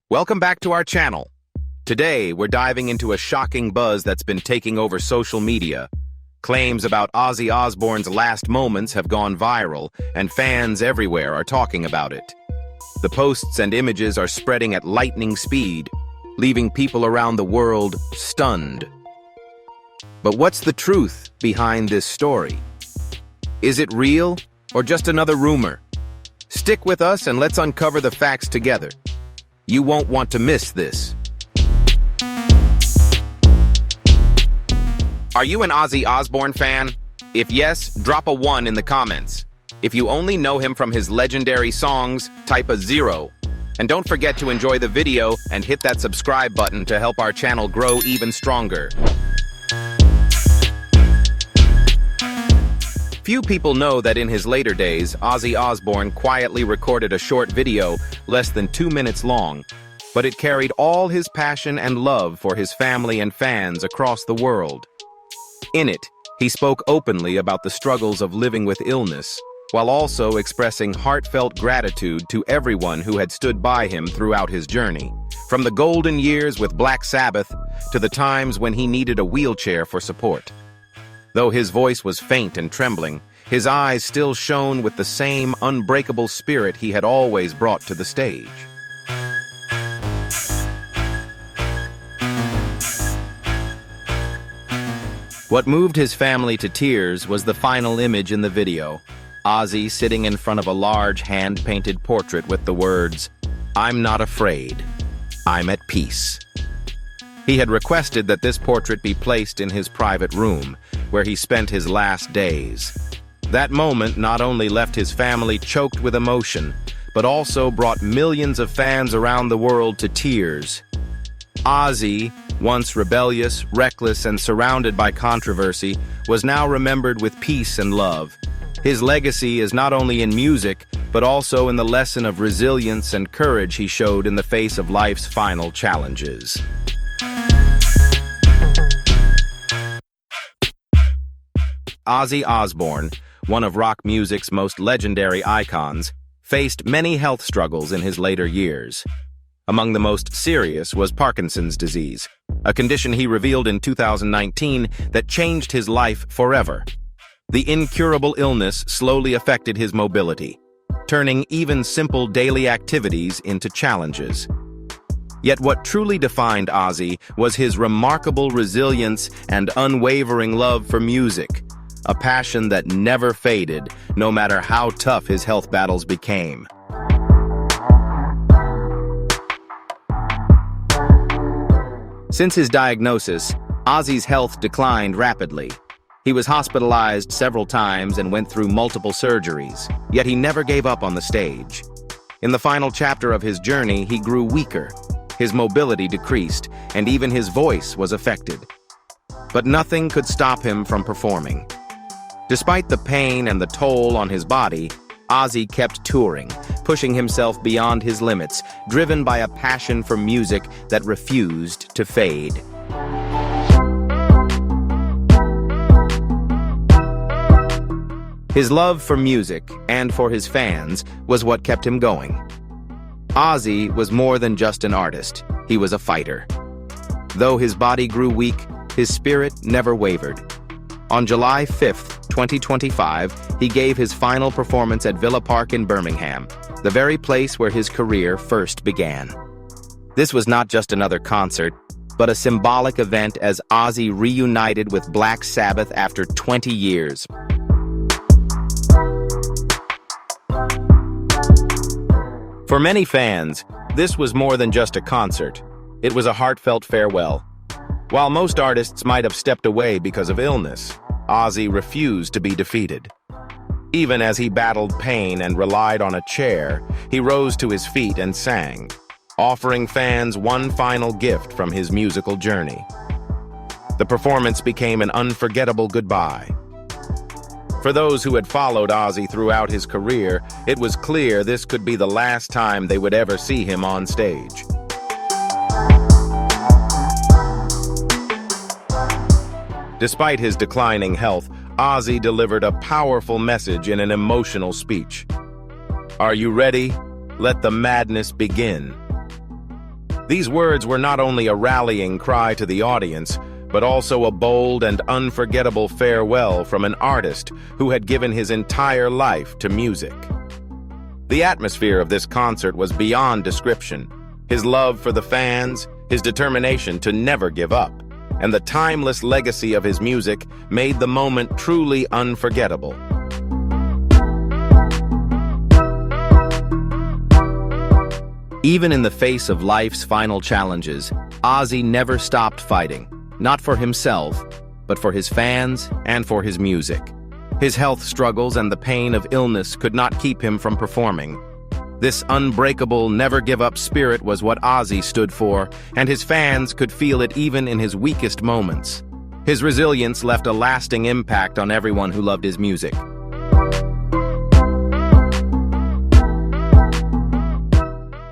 Welcome back to our channel. Today, we're diving into a shocking buzz that's been taking over social media. Claims about Ozzy Osbourne's last moments have gone viral, and fans everywhere are talking about it. The posts and images are spreading at lightning speed, leaving people around the world stunned. But what's the truth behind this story? Is it real or just another rumor? Stick with us and let's uncover the facts together. You won't want to miss this. Are you an Ozzy Osbourne fan? If yes, drop a 1 in the comments. If you only know him from his legendary songs, type a 0. And don't forget to enjoy the video and hit that subscribe button to help our channel grow even stronger. Few people know that in his later days, Ozzy Osbourne quietly recorded a short video less than 2 minutes long, but it carried all his passion and love for his family and fans across the world. In it, he spoke openly about the struggles of living with illness, while also expressing heartfelt gratitude to everyone who had stood by him throughout his journey, from the golden years with Black Sabbath to the times when he needed a wheelchair for support. Though his voice was faint and trembling, his eyes still shone with the same unbreakable spirit he had always brought to the stage. What moved his family to tears was the final image in the video, Ozzy sitting in front of a large hand-painted portrait with the words, "I'm not afraid, I'm at peace." He had requested that this portrait be placed in his private room, where he spent his last days. That moment not only left his family choked with emotion, but also brought millions of fans around the world to tears. Ozzy, once rebellious, reckless, and surrounded by controversy, was now remembered with peace and love. His legacy is not only in music, but also in the lesson of resilience and courage he showed in the face of life's final challenges. Ozzy Osbourne, one of rock music's most legendary icons, faced many health struggles in his later years. Among the most serious was Parkinson's disease, a condition he revealed in 2019 that changed his life forever. The incurable illness slowly affected his mobility, turning even simple daily activities into challenges. Yet what truly defined Ozzy was his remarkable resilience and unwavering love for music, a passion that never faded, no matter how tough his health battles became. Since his diagnosis, Ozzy's health declined rapidly. He was hospitalized several times and went through multiple surgeries, yet he never gave up on the stage. In the final chapter of his journey, he grew weaker. His mobility decreased, and even his voice was affected. But nothing could stop him from performing. Despite the pain and the toll on his body, Ozzy kept touring, pushing himself beyond his limits, driven by a passion for music that refused to fade. His love for music and for his fans was what kept him going. Ozzy was more than just an artist, he was a fighter. Though his body grew weak, his spirit never wavered. On July 5th, 2025, he gave his final performance at Villa Park in Birmingham, the very place where his career first began. This was not just another concert, but a symbolic event as Ozzy reunited with Black Sabbath after 20 years. For many fans, this was more than just a concert. It was a heartfelt farewell. While most artists might have stepped away because of illness, Ozzy refused to be defeated. Even as he battled pain and relied on a chair, he rose to his feet and sang, offering fans one final gift from his musical journey. The performance became an unforgettable goodbye. For those who had followed Ozzy throughout his career, it was clear this could be the last time they would ever see him on stage. Despite his declining health, Ozzy delivered a powerful message in an emotional speech. Are you ready? Let the madness begin. These words were not only a rallying cry to the audience, but also a bold and unforgettable farewell from an artist who had given his entire life to music. The atmosphere of this concert was beyond description. His love for the fans, his determination to never give up, and the timeless legacy of his music made the moment truly unforgettable. Even in the face of life's final challenges, Ozzy never stopped fighting, not for himself, but for his fans and for his music. His health struggles and the pain of illness could not keep him from performing. This unbreakable, never-give-up spirit was what Ozzy stood for, and his fans could feel it even in his weakest moments. His resilience left a lasting impact on everyone who loved his music.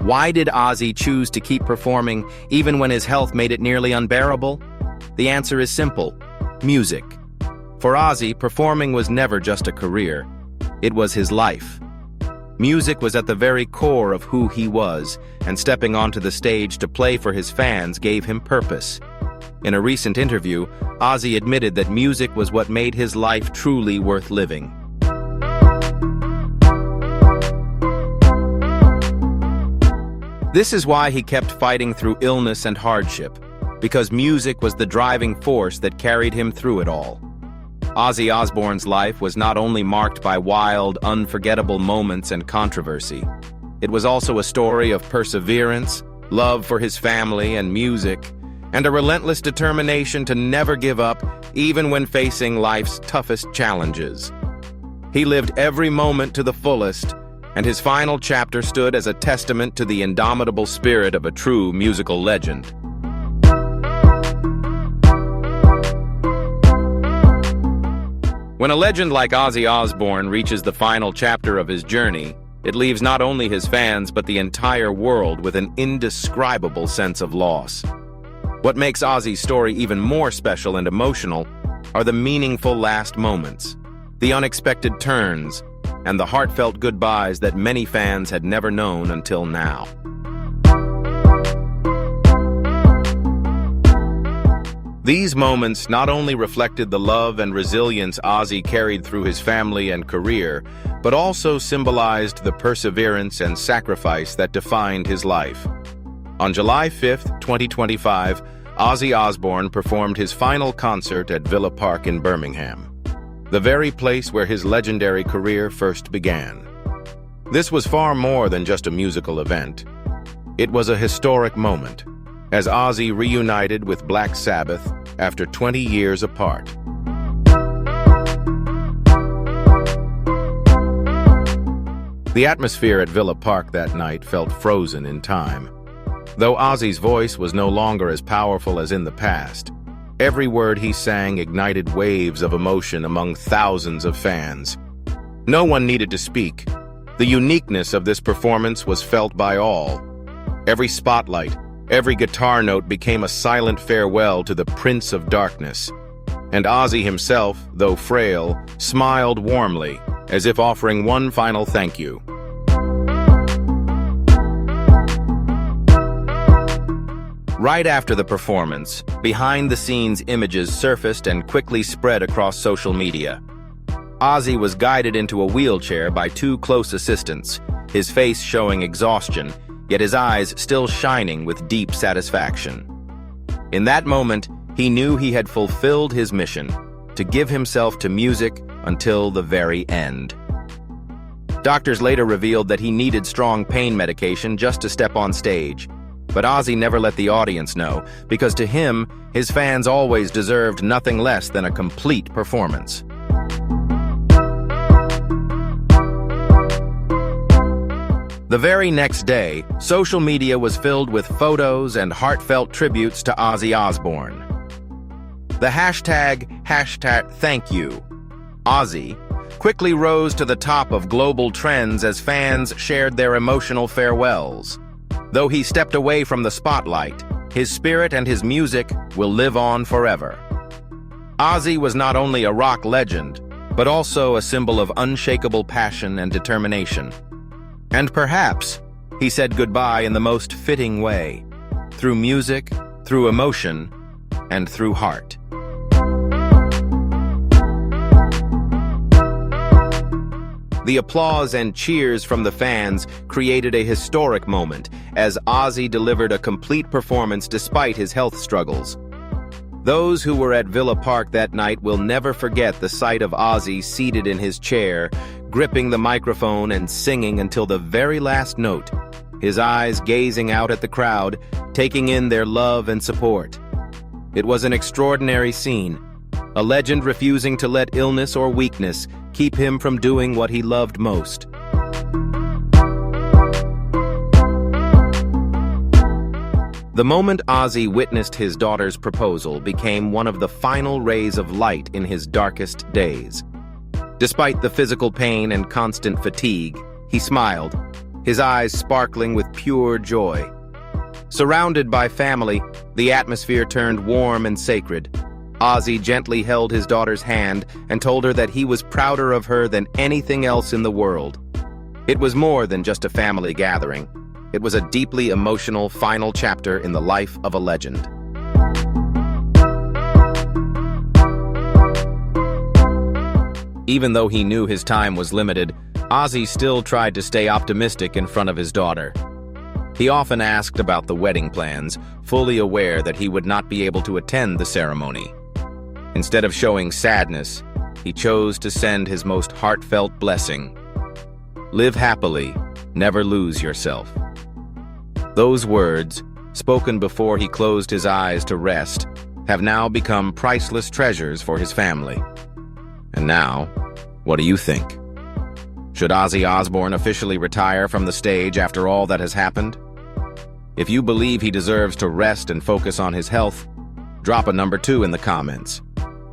Why did Ozzy choose to keep performing even when his health made it nearly unbearable? The answer is simple: music. For Ozzy, performing was never just a career. It was his life. Music was at the very core of who he was, and stepping onto the stage to play for his fans gave him purpose. In a recent interview, Ozzy admitted that music was what made his life truly worth living. This is why he kept fighting through illness and hardship, because music was the driving force that carried him through it all. Ozzy Osbourne's life was not only marked by wild, unforgettable moments and controversy. It was also a story of perseverance, love for his family and music, and a relentless determination to never give up, even when facing life's toughest challenges. He lived every moment to the fullest, and his final chapter stood as a testament to the indomitable spirit of a true musical legend. When a legend like Ozzy Osbourne reaches the final chapter of his journey, it leaves not only his fans but the entire world with an indescribable sense of loss. What makes Ozzy's story even more special and emotional are the meaningful last moments, the unexpected turns, and the heartfelt goodbyes that many fans had never known until now. These moments not only reflected the love and resilience Ozzy carried through his family and career, but also symbolized the perseverance and sacrifice that defined his life. On July 5, 2025, Ozzy Osbourne performed his final concert at Villa Park in Birmingham, the very place where his legendary career first began. This was far more than just a musical event. It was a historic moment, as Ozzy reunited with Black Sabbath after 20 years apart. The atmosphere at Villa Park that night felt frozen in time. Though Ozzy's voice was no longer as powerful as in the past, every word he sang ignited waves of emotion among thousands of fans. No one needed to speak. The uniqueness of this performance was felt by all. Every spotlight, every guitar note became a silent farewell to the Prince of Darkness. And Ozzy himself, though frail, smiled warmly, as if offering one final thank you. Right after the performance, behind-the-scenes images surfaced and quickly spread across social media. Ozzy was guided into a wheelchair by two close assistants, his face showing exhaustion, yet his eyes still shining with deep satisfaction. In that moment, he knew he had fulfilled his mission, to give himself to music until the very end. Doctors later revealed that he needed strong pain medication just to step on stage. But Ozzy never let the audience know, because to him, his fans always deserved nothing less than a complete performance. The very next day, social media was filled with photos and heartfelt tributes to Ozzy Osbourne. The hashtag #ThankYou, quickly rose to the top of global trends as fans shared their emotional farewells. Though he stepped away from the spotlight, his spirit and his music will live on forever. Ozzy was not only a rock legend, but also a symbol of unshakable passion and determination. And perhaps he said goodbye in the most fitting way, through music, through emotion, and through heart. The applause and cheers from the fans created a historic moment as Ozzy delivered a complete performance despite his health struggles. Those who were at Villa Park that night will never forget the sight of Ozzy seated in his chair, gripping the microphone and singing until the very last note, his eyes gazing out at the crowd, taking in their love and support. It was an extraordinary scene, a legend refusing to let illness or weakness keep him from doing what he loved most. The moment Ozzy witnessed his daughter's proposal became one of the final rays of light in his darkest days. Despite the physical pain and constant fatigue, he smiled, his eyes sparkling with pure joy. Surrounded by family, the atmosphere turned warm and sacred. Ozzy gently held his daughter's hand and told her that he was prouder of her than anything else in the world. It was more than just a family gathering. It was a deeply emotional final chapter in the life of a legend. Even though he knew his time was limited, Ozzy still tried to stay optimistic in front of his daughter. He often asked about the wedding plans, fully aware that he would not be able to attend the ceremony. Instead of showing sadness, he chose to send his most heartfelt blessing. Live happily, never lose yourself. Those words, spoken before he closed his eyes to rest, have now become priceless treasures for his family. And now, what do you think? Should Ozzy Osbourne officially retire from the stage after all that has happened? If you believe he deserves to rest and focus on his health, drop a number 2 in the comments.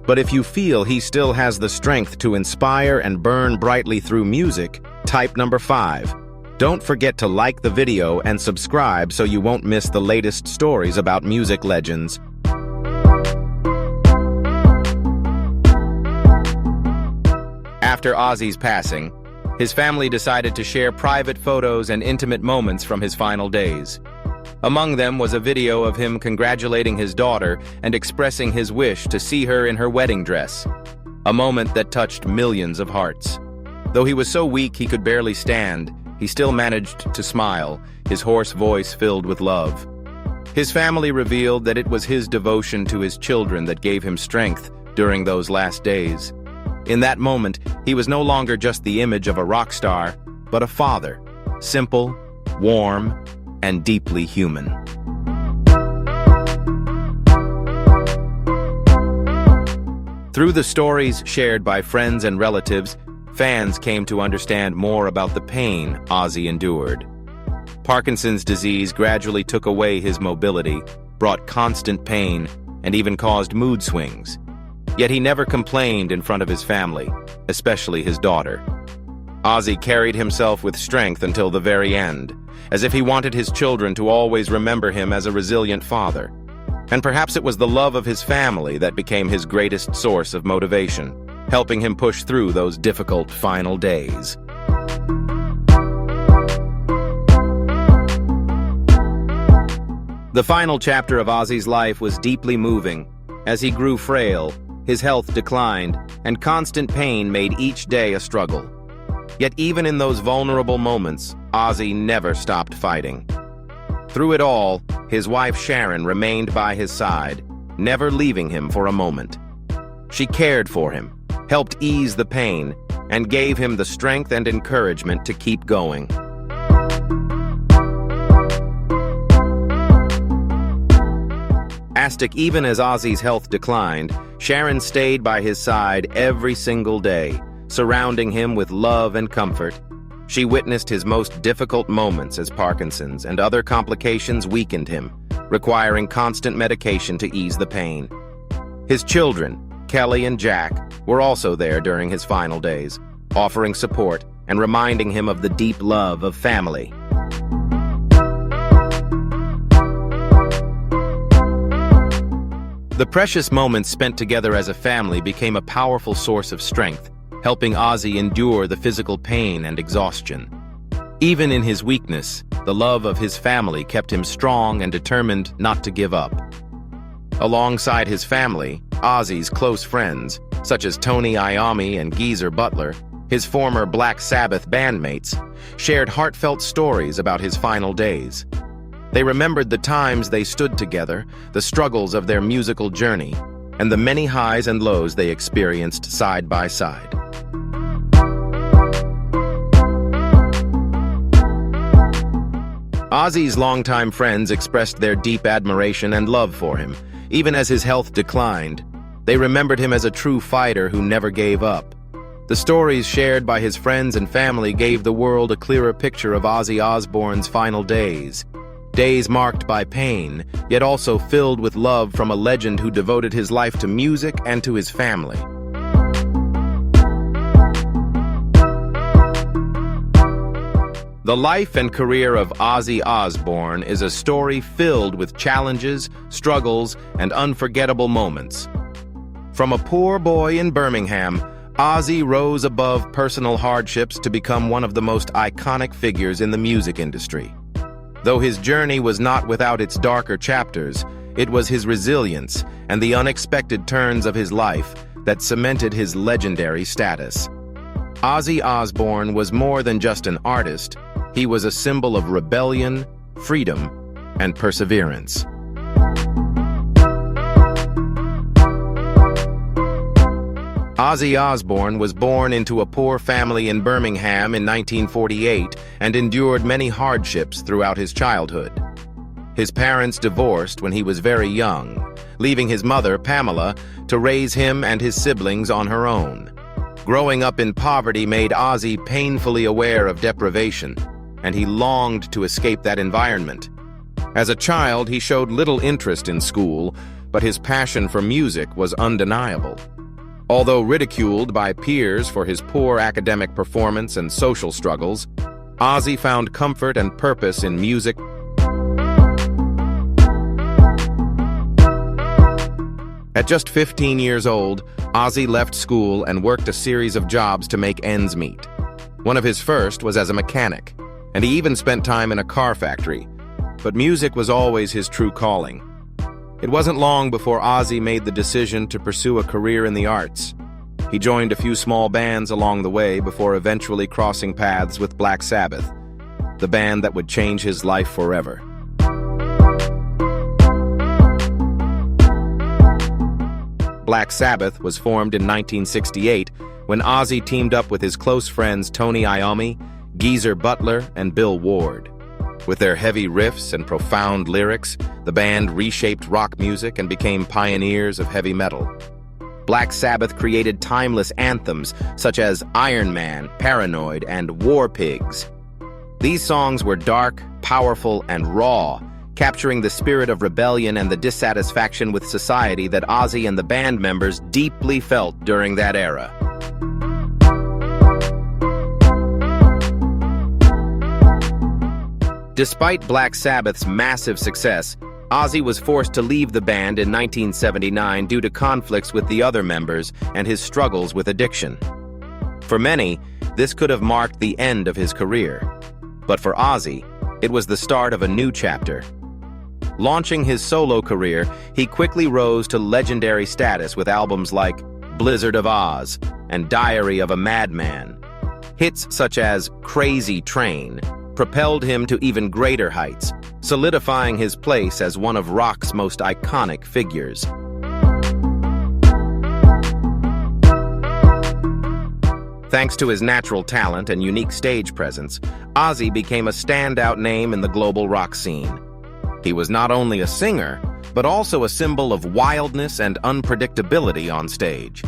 But if you feel he still has the strength to inspire and burn brightly through music, type number 5. Don't forget to like the video and subscribe so you won't miss the latest stories about music legends. After Ozzy's passing, his family decided to share private photos and intimate moments from his final days. Among them was a video of him congratulating his daughter and expressing his wish to see her in her wedding dress, a moment that touched millions of hearts. Though he was so weak he could barely stand, he still managed to smile, his hoarse voice filled with love. His family revealed that it was his devotion to his children that gave him strength during those last days. In that moment, he was no longer just the image of a rock star, but a father, simple, warm, and deeply human. Through the stories shared by friends and relatives, fans came to understand more about the pain Ozzy endured. Parkinson's disease gradually took away his mobility, brought constant pain, and even caused mood swings. Yet he never complained in front of his family, especially his daughter. Ozzy carried himself with strength until the very end, as if he wanted his children to always remember him as a resilient father. And perhaps it was the love of his family that became his greatest source of motivation, helping him push through those difficult final days. The final chapter of Ozzy's life was deeply moving. As he grew frail, his health declined, and constant pain made each day a struggle. Yet even in those vulnerable moments, Ozzy never stopped fighting. Through it all, his wife Sharon remained by his side, never leaving him for a moment. She cared for him, helped ease the pain, and gave him the strength and encouragement to keep going. Even as Ozzy's health declined, Sharon stayed by his side every single day, surrounding him with love and comfort. She witnessed his most difficult moments as Parkinson's and other complications weakened him, requiring constant medication to ease the pain. His children, Kelly and Jack, were also there during his final days, offering support and reminding him of the deep love of family. The precious moments spent together as a family became a powerful source of strength, helping Ozzy endure the physical pain and exhaustion. Even in his weakness, the love of his family kept him strong and determined not to give up. Alongside his family, Ozzy's close friends, such as Tony Iommi and Geezer Butler, his former Black Sabbath bandmates, shared heartfelt stories about his final days. They remembered the times they stood together, the struggles of their musical journey, and the many highs and lows they experienced side by side. Ozzy's longtime friends expressed their deep admiration and love for him. Even as his health declined, they remembered him as a true fighter who never gave up. The stories shared by his friends and family gave the world a clearer picture of Ozzy Osbourne's final days. Days marked by pain, yet also filled with love from a legend who devoted his life to music and to his family. The life and career of Ozzy Osbourne is a story filled with challenges, struggles, and unforgettable moments. From a poor boy in Birmingham, Ozzy rose above personal hardships to become one of the most iconic figures in the music industry. Though his journey was not without its darker chapters, it was his resilience and the unexpected turns of his life that cemented his legendary status. Ozzy Osbourne was more than just an artist. He was a symbol of rebellion, freedom, and perseverance. Ozzy Osbourne was born into a poor family in Birmingham in 1948 and endured many hardships throughout his childhood. His parents divorced when he was very young, leaving his mother, Pamela, to raise him and his siblings on her own. Growing up in poverty made Ozzy painfully aware of deprivation, and he longed to escape that environment. As a child, he showed little interest in school, but his passion for music was undeniable. Although ridiculed by peers for his poor academic performance and social struggles, Ozzy found comfort and purpose in music. At just 15 years old, Ozzy left school and worked a series of jobs to make ends meet. One of his first was as a mechanic, and he even spent time in a car factory. But music was always his true calling. It wasn't long before Ozzy made the decision to pursue a career in the arts. He joined a few small bands along the way before eventually crossing paths with Black Sabbath, the band that would change his life forever. Black Sabbath was formed in 1968 when Ozzy teamed up with his close friends Tony Iommi, Geezer Butler, and Bill Ward. With their heavy riffs and profound lyrics, the band reshaped rock music and became pioneers of heavy metal. Black Sabbath created timeless anthems such as Iron Man, Paranoid, and War Pigs. These songs were dark, powerful, and raw, capturing the spirit of rebellion and the dissatisfaction with society that Ozzy and the band members deeply felt during that era. Despite Black Sabbath's massive success, Ozzy was forced to leave the band in 1979 due to conflicts with the other members and his struggles with addiction. For many, this could have marked the end of his career. But for Ozzy, it was the start of a new chapter. Launching his solo career, he quickly rose to legendary status with albums like Blizzard of Oz and Diary of a Madman. Hits such as Crazy Train propelled him to even greater heights, solidifying his place as one of rock's most iconic figures. Thanks to his natural talent and unique stage presence, Ozzy became a standout name in the global rock scene. He was not only a singer, but also a symbol of wildness and unpredictability on stage.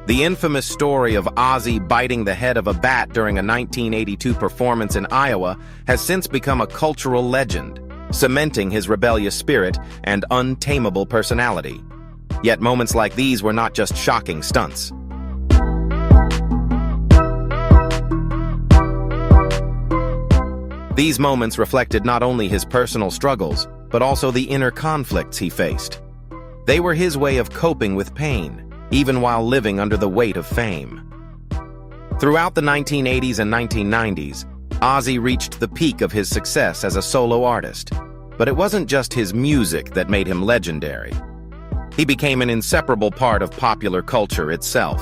The infamous story of Ozzy biting the head of a bat during a 1982 performance in Iowa has since become a cultural legend, cementing his rebellious spirit and untamable personality. Yet moments like these were not just shocking stunts. These moments reflected not only his personal struggles, but also the inner conflicts he faced. They were his way of coping with pain, even while living under the weight of fame. Throughout the 1980s and 1990s, Ozzy reached the peak of his success as a solo artist. But it wasn't just his music that made him legendary. He became an inseparable part of popular culture itself.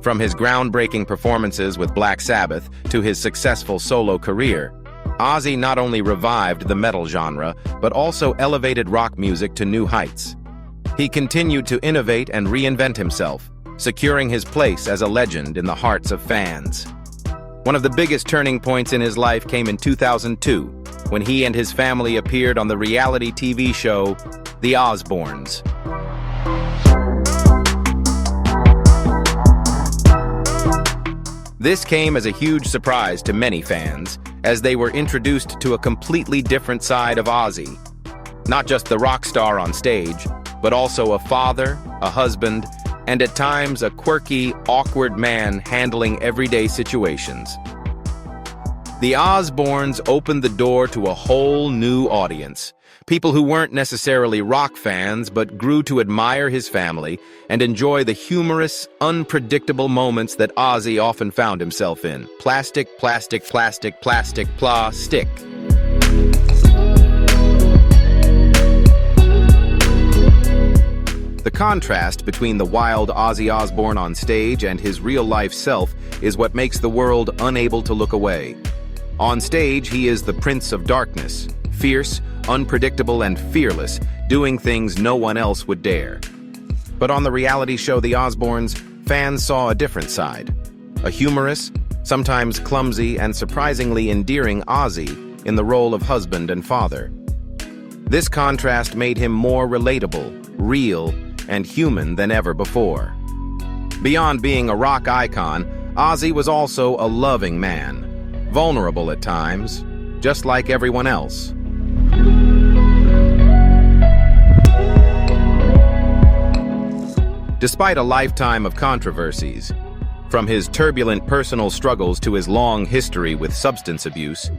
From his groundbreaking performances with Black Sabbath to his successful solo career, Ozzy not only revived the metal genre, but also elevated rock music to new heights. He continued to innovate and reinvent himself, securing his place as a legend in the hearts of fans. One of the biggest turning points in his life came in 2002, when he and his family appeared on the reality TV show, The Osbournes. This came as a huge surprise to many fans, as they were introduced to a completely different side of Ozzy. Not just the rock star on stage, but also a father, a husband, and at times a quirky, awkward man handling everyday situations. The Osbournes opened the door to a whole new audience. People who weren't necessarily rock fans, but grew to admire his family and enjoy the humorous, unpredictable moments that Ozzy often found himself in. Plastic, plastic, plastic, plastic, stick. The contrast between the wild Ozzy Osbourne on stage and his real-life self is what makes the world unable to look away. On stage, he is the Prince of Darkness, fierce, unpredictable, and fearless, doing things no one else would dare. But on the reality show The Osbournes, fans saw a different side. A humorous, sometimes clumsy, and surprisingly endearing Ozzy in the role of husband and father. This contrast made him more relatable, real, and human than ever before. Beyond being a rock icon, Ozzy was also a loving man, vulnerable at times, just like everyone else. Despite a lifetime of controversies, from his turbulent personal struggles to his long history with substance abuse,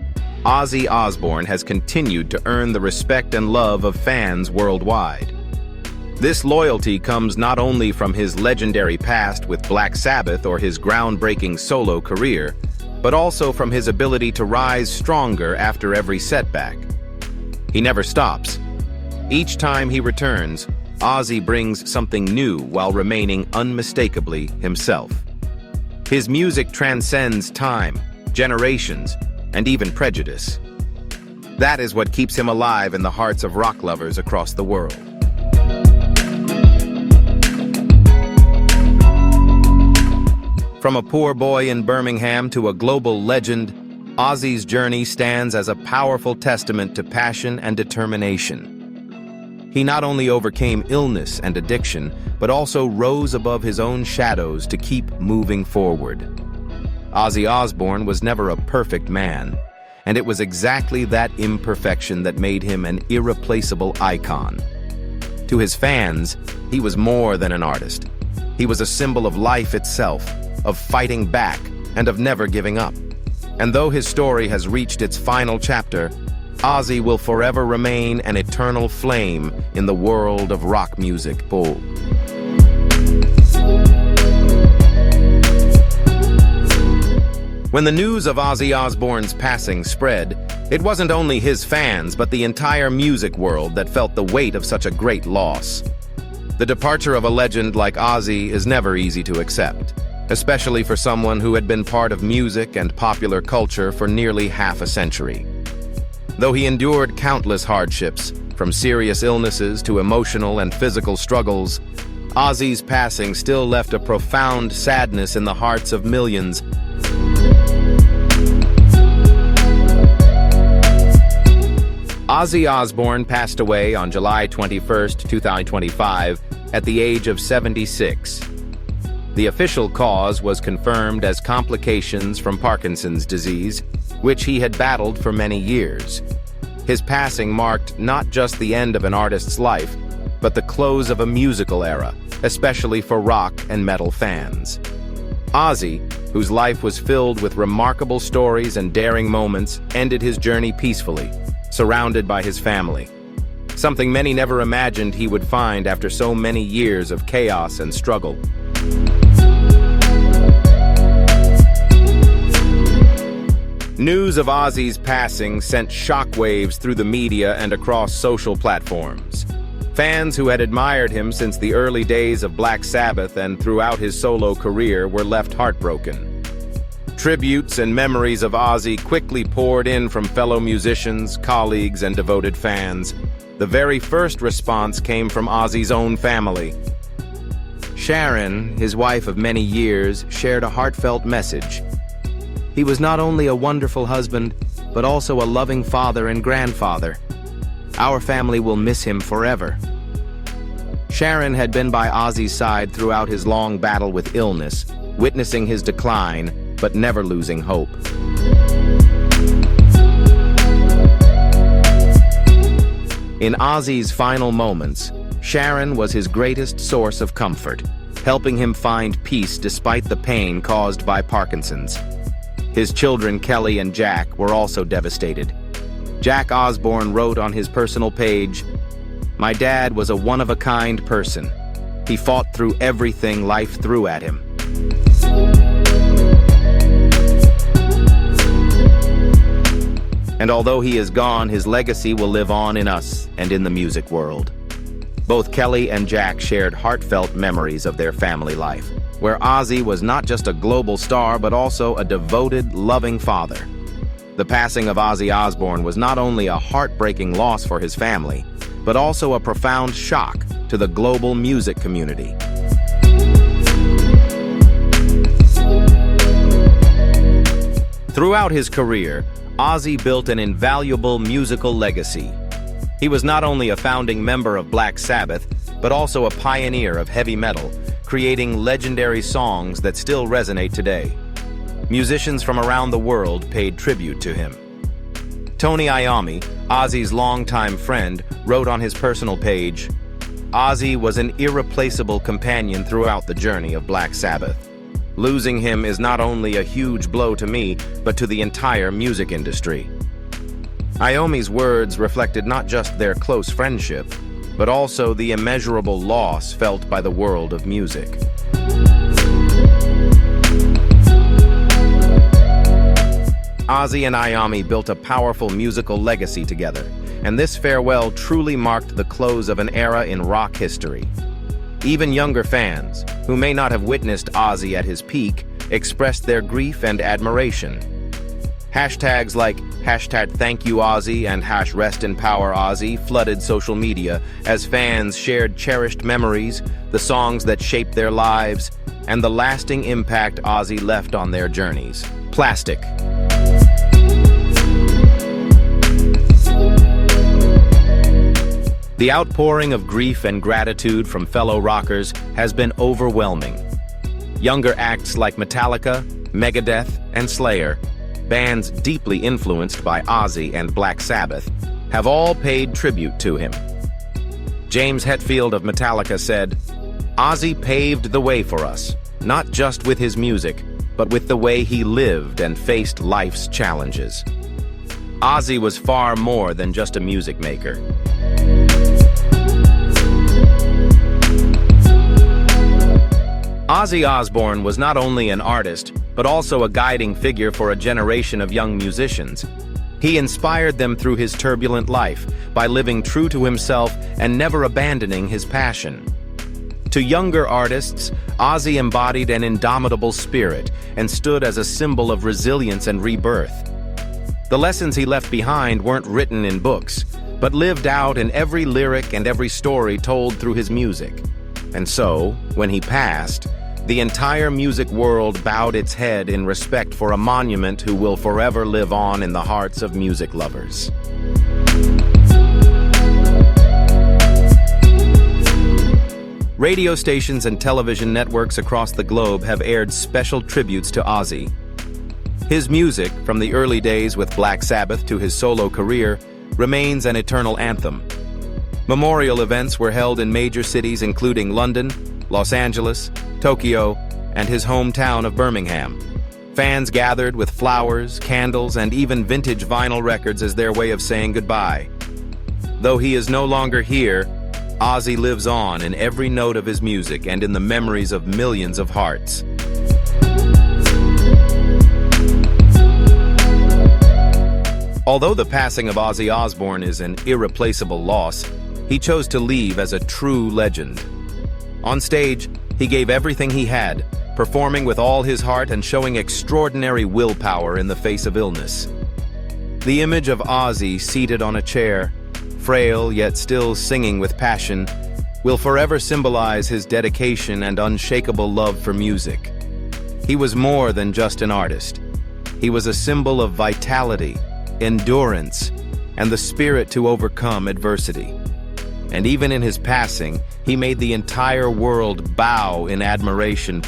Ozzy Osbourne has continued to earn the respect and love of fans worldwide. This loyalty comes not only from his legendary past with Black Sabbath or his groundbreaking solo career, but also from his ability to rise stronger after every setback. He never stops. Each time he returns, Ozzy brings something new while remaining unmistakably himself. His music transcends time, generations, and even prejudice. That is what keeps him alive in the hearts of rock lovers across the world. From a poor boy in Birmingham to a global legend, Ozzy's journey stands as a powerful testament to passion and determination. He not only overcame illness and addiction, but also rose above his own shadows to keep moving forward. Ozzy Osbourne was never a perfect man, and it was exactly that imperfection that made him an irreplaceable icon. To his fans, he was more than an artist. He was a symbol of life itself, of fighting back, and of never giving up. And though his story has reached its final chapter, Ozzy will forever remain an eternal flame in the world of rock music. When the news of Ozzy Osbourne's passing spread, it wasn't only his fans but the entire music world that felt the weight of such a great loss. The departure of a legend like Ozzy is never easy to accept, especially for someone who had been part of music and popular culture for nearly half a century. Though he endured countless hardships, from serious illnesses to emotional and physical struggles, Ozzy's passing still left a profound sadness in the hearts of millions. Ozzy Osbourne passed away on July 21, 2025, at the age of 76. The official cause was confirmed as complications from Parkinson's disease, which he had battled for many years. His passing marked not just the end of an artist's life, but the close of a musical era, especially for rock and metal fans. Ozzy, whose life was filled with remarkable stories and daring moments, ended his journey peacefully, surrounded by his family. Something many never imagined he would find after so many years of chaos and struggle. News of Ozzy's passing sent shockwaves through the media and across social platforms. Fans who had admired him since the early days of Black Sabbath and throughout his solo career were left heartbroken. Tributes and memories of Ozzy quickly poured in from fellow musicians, colleagues, and devoted fans. The very first response came from Ozzy's own family. Sharon, his wife of many years, shared a heartfelt message. He was not only a wonderful husband, but also a loving father and grandfather. Our family will miss him forever. Sharon had been by Ozzy's side throughout his long battle with illness, witnessing his decline, but never losing hope. In Ozzy's final moments, Sharon was his greatest source of comfort, helping him find peace despite the pain caused by Parkinson's. His children, Kelly and Jack, were also devastated. Jack Osbourne wrote on his personal page, "My dad was a one-of-a-kind person. He fought through everything life threw at him." And although he is gone, his legacy will live on in us and in the music world. Both Kelly and Jack shared heartfelt memories of their family life, where Ozzy was not just a global star, but also a devoted, loving father. The passing of Ozzy Osbourne was not only a heartbreaking loss for his family, but also a profound shock to the global music community. Throughout his career, Ozzy built an invaluable musical legacy. He was not only a founding member of Black Sabbath, but also a pioneer of heavy metal, creating legendary songs that still resonate today. Musicians from around the world paid tribute to him. Tony Iommi, Ozzy's longtime friend, wrote on his personal page, "Ozzy was an irreplaceable companion throughout the journey of Black Sabbath. Losing him is not only a huge blow to me, but to the entire music industry." Iommi's words reflected not just their close friendship, but also the immeasurable loss felt by the world of music. Ozzy and Iommi built a powerful musical legacy together, and this farewell truly marked the close of an era in rock history. Even younger fans, who may not have witnessed Ozzy at his peak, expressed their grief and admiration. Hashtags like #ThankYouOzzy and #RestInPowerOzzy flooded social media as fans shared cherished memories, the songs that shaped their lives, and the lasting impact Ozzy left on their journeys. Plastic. The outpouring of grief and gratitude from fellow rockers has been overwhelming. Younger acts like Metallica, Megadeth, and Slayer, bands deeply influenced by Ozzy and Black Sabbath, have all paid tribute to him. James Hetfield of Metallica said, "Ozzy paved the way for us, not just with his music, but with the way he lived and faced life's challenges." Ozzy was far more than just a music maker. Ozzy Osbourne was not only an artist, but also a guiding figure for a generation of young musicians. He inspired them through his turbulent life by living true to himself and never abandoning his passion. To younger artists, Ozzy embodied an indomitable spirit and stood as a symbol of resilience and rebirth. The lessons he left behind weren't written in books, but lived out in every lyric and every story told through his music. And so, when he passed, the entire music world bowed its head in respect for a monument who will forever live on in the hearts of music lovers. Radio stations and television networks across the globe have aired special tributes to Ozzy. His music, from the early days with Black Sabbath to his solo career, remains an eternal anthem. Memorial events were held in major cities including London, Los Angeles, Tokyo, and his hometown of Birmingham. Fans gathered with flowers, candles, and even vintage vinyl records as their way of saying goodbye. Though he is no longer here, Ozzy lives on in every note of his music and in the memories of millions of hearts. Although the passing of Ozzy Osbourne is an irreplaceable loss, he chose to leave as a true legend. On stage, he gave everything he had, performing with all his heart and showing extraordinary willpower in the face of illness. The image of Ozzy seated on a chair, frail yet still singing with passion, will forever symbolize his dedication and unshakable love for music. He was more than just an artist. He was a symbol of vitality, endurance, and the spirit to overcome adversity. And even in his passing, he made the entire world bow in admiration.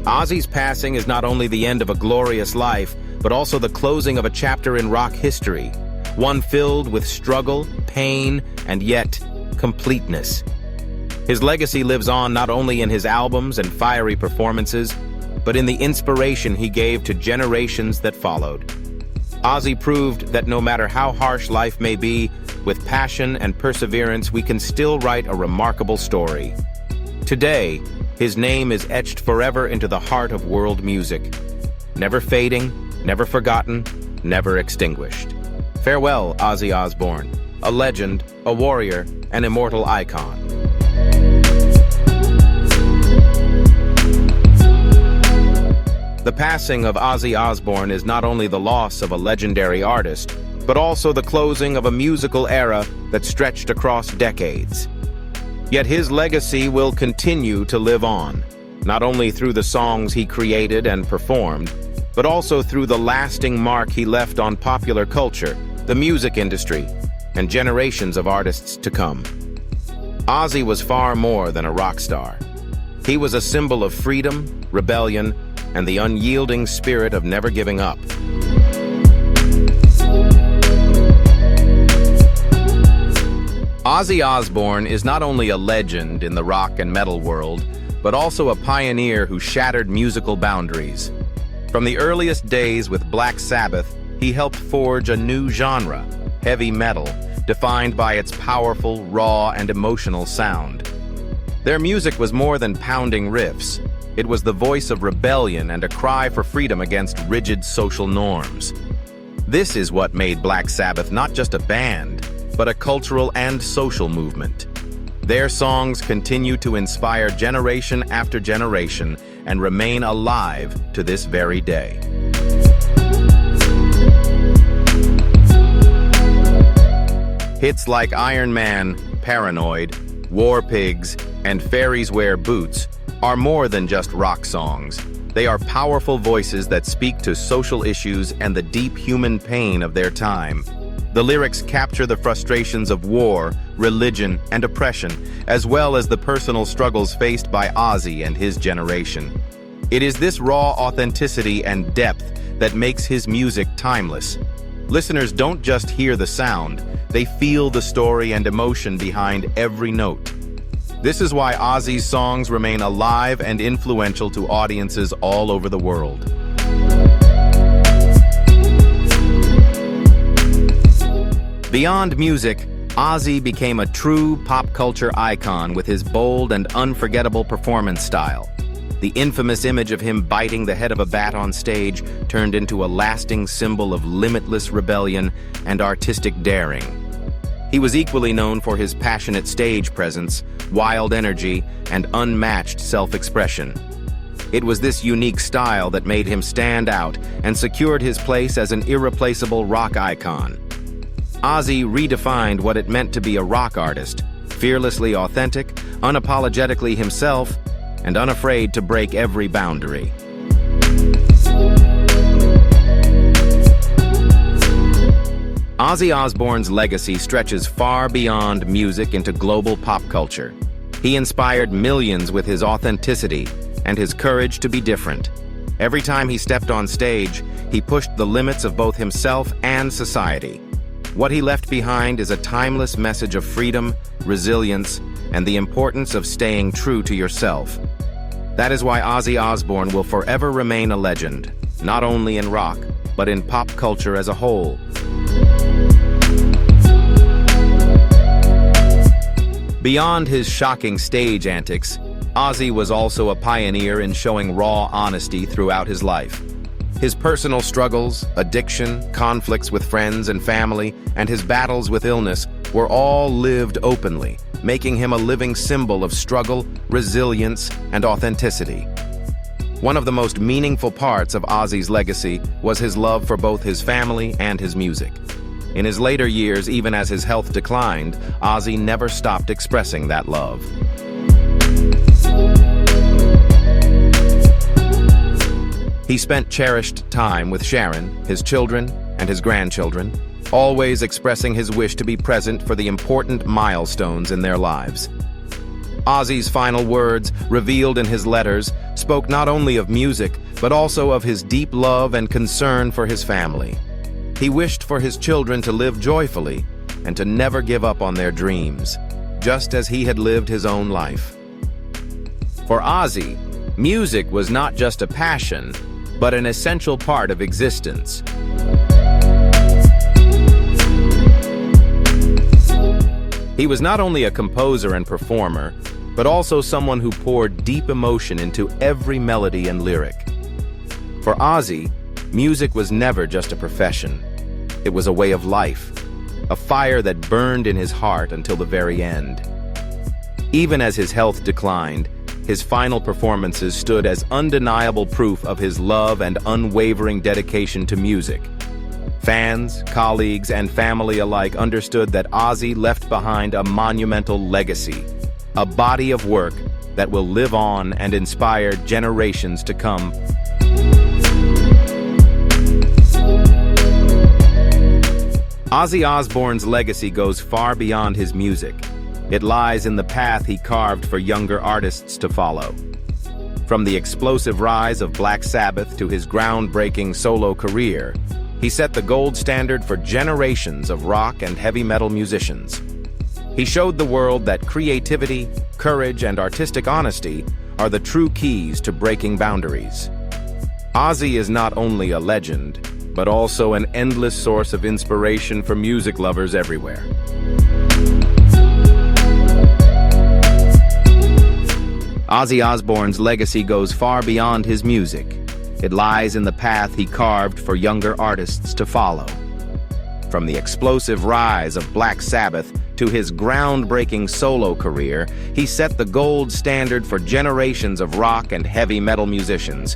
Ozzy's passing is not only the end of a glorious life, but also the closing of a chapter in rock history, one filled with struggle, pain, and yet completeness. His legacy lives on not only in his albums and fiery performances, but in the inspiration he gave to generations that followed. Ozzy proved that no matter how harsh life may be, with passion and perseverance we can still write a remarkable story. Today, his name is etched forever into the heart of world music, never fading, never forgotten, never extinguished. Farewell, Ozzy Osbourne, a legend, a warrior, an immortal icon. The passing of Ozzy Osbourne is not only the loss of a legendary artist, but also the closing of a musical era that stretched across decades. Yet his legacy will continue to live on, not only through the songs he created and performed, but also through the lasting mark he left on popular culture, the music industry, and generations of artists to come. Ozzy was far more than a rock star. He was a symbol of freedom, rebellion, and the unyielding spirit of never giving up. Ozzy Osbourne is not only a legend in the rock and metal world, but also a pioneer who shattered musical boundaries. From the earliest days with Black Sabbath, he helped forge a new genre, heavy metal, defined by its powerful, raw, and emotional sound. Their music was more than pounding riffs. It was the voice of rebellion and a cry for freedom against rigid social norms. This is what made Black Sabbath not just a band, but a cultural and social movement. Their songs continue to inspire generation after generation and remain alive to this very day. Hits like Iron Man, Paranoid, War Pigs, and Fairies Wear Boots are more than just rock songs. They are powerful voices that speak to social issues and the deep human pain of their time. The lyrics capture the frustrations of war, religion, and oppression, as well as the personal struggles faced by Ozzy and his generation. It is this raw authenticity and depth that makes his music timeless. Listeners don't just hear the sound, they feel the story and emotion behind every note. This is why Ozzy's songs remain alive and influential to audiences all over the world. Beyond music, Ozzy became a true pop culture icon with his bold and unforgettable performance style. The infamous image of him biting the head of a bat on stage turned into a lasting symbol of limitless rebellion and artistic daring. He was equally known for his passionate stage presence, wild energy, and unmatched self-expression. It was this unique style that made him stand out and secured his place as an irreplaceable rock icon. Ozzy redefined what it meant to be a rock artist, fearlessly authentic, unapologetically himself, and unafraid to break every boundary. Ozzy Osbourne's legacy stretches far beyond music into global pop culture. He inspired millions with his authenticity and his courage to be different. Every time he stepped on stage, he pushed the limits of both himself and society. What he left behind is a timeless message of freedom, resilience, and the importance of staying true to yourself. That is why Ozzy Osbourne will forever remain a legend, not only in rock, but in pop culture as a whole. Beyond his shocking stage antics, Ozzy was also a pioneer in showing raw honesty throughout his life. His personal struggles, addiction, conflicts with friends and family, and his battles with illness were all lived openly, making him a living symbol of struggle, resilience, and authenticity. One of the most meaningful parts of Ozzy's legacy was his love for both his family and his music. In his later years, even as his health declined, Ozzy never stopped expressing that love. He spent cherished time with Sharon, his children, and his grandchildren, always expressing his wish to be present for the important milestones in their lives. Ozzy's final words, revealed in his letters, spoke not only of music, but also of his deep love and concern for his family. He wished for his children to live joyfully and to never give up on their dreams, just as he had lived his own life. For Ozzy, music was not just a passion, but an essential part of existence. He was not only a composer and performer, but also someone who poured deep emotion into every melody and lyric. For Ozzy, music was never just a profession. It was a way of life, a fire that burned in his heart until the very end. Even as his health declined, his final performances stood as undeniable proof of his love and unwavering dedication to music. Fans, colleagues, and family alike understood that Ozzy left behind a monumental legacy, a body of work that will live on and inspire generations to come. Ozzy Osbourne's legacy goes far beyond his music. It lies in the path he carved for younger artists to follow. From the explosive rise of Black Sabbath to his groundbreaking solo career, he set the gold standard for generations of rock and heavy metal musicians. He showed the world that creativity, courage, and artistic honesty are the true keys to breaking boundaries. Ozzy is not only a legend, but also an endless source of inspiration for music lovers everywhere. Ozzy Osbourne's legacy goes far beyond his music. It lies in the path he carved for younger artists to follow. From the explosive rise of Black Sabbath to his groundbreaking solo career, he set the gold standard for generations of rock and heavy metal musicians.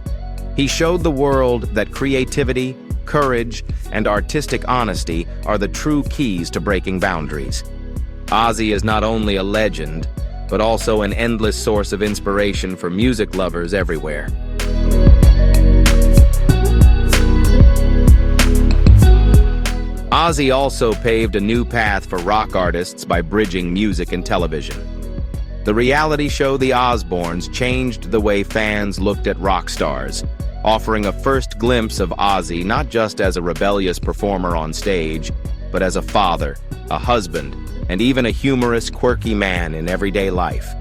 He showed the world that creativity, courage, and artistic honesty are the true keys to breaking boundaries. Ozzy is not only a legend, but also an endless source of inspiration for music lovers everywhere. Ozzy also paved a new path for rock artists by bridging music and television. The reality show The Osbournes changed the way fans looked at rock stars, offering a first glimpse of Ozzy not just as a rebellious performer on stage, but as a father, a husband, and even a humorous, quirky man in everyday life.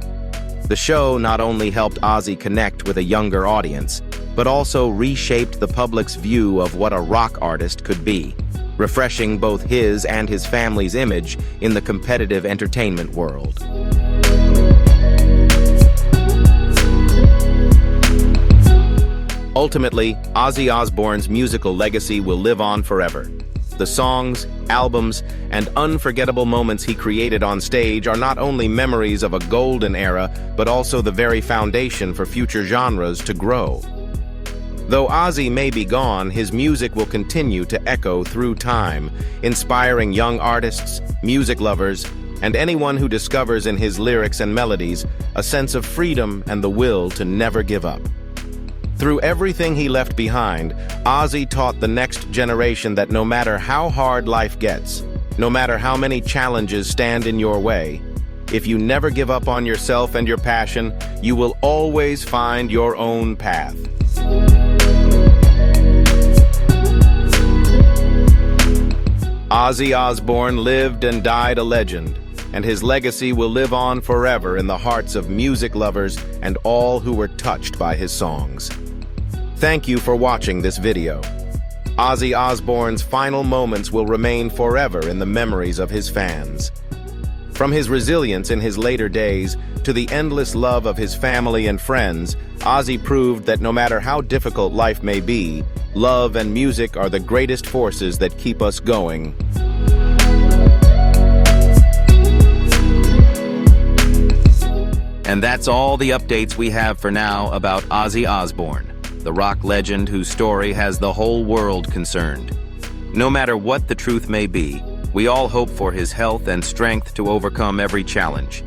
The show not only helped Ozzy connect with a younger audience, but also reshaped the public's view of what a rock artist could be, refreshing both his and his family's image in the competitive entertainment world. Ultimately, Ozzy Osbourne's musical legacy will live on forever. The songs, albums, and unforgettable moments he created on stage are not only memories of a golden era, but also the very foundation for future genres to grow. Though Ozzy may be gone, his music will continue to echo through time, inspiring young artists, music lovers, and anyone who discovers in his lyrics and melodies a sense of freedom and the will to never give up. Through everything he left behind, Ozzy taught the next generation that no matter how hard life gets, no matter how many challenges stand in your way, if you never give up on yourself and your passion, you will always find your own path. Ozzy Osbourne lived and died a legend, and his legacy will live on forever in the hearts of music lovers and all who were touched by his songs. Thank you for watching this video. Ozzy Osbourne's final moments will remain forever in the memories of his fans. From his resilience in his later days to the endless love of his family and friends, Ozzy proved that no matter how difficult life may be, love and music are the greatest forces that keep us going. And that's all the updates we have for now about Ozzy Osbourne, the rock legend whose story has the whole world concerned. No matter what the truth may be, we all hope for his health and strength to overcome every challenge.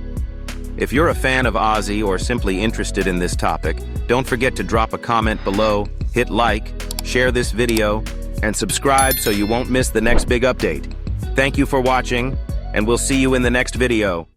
If you're a fan of Ozzy or simply interested in this topic, don't forget to drop a comment below, hit like, share this video, and subscribe so you won't miss the next big update. Thank you for watching, and we'll see you in the next video.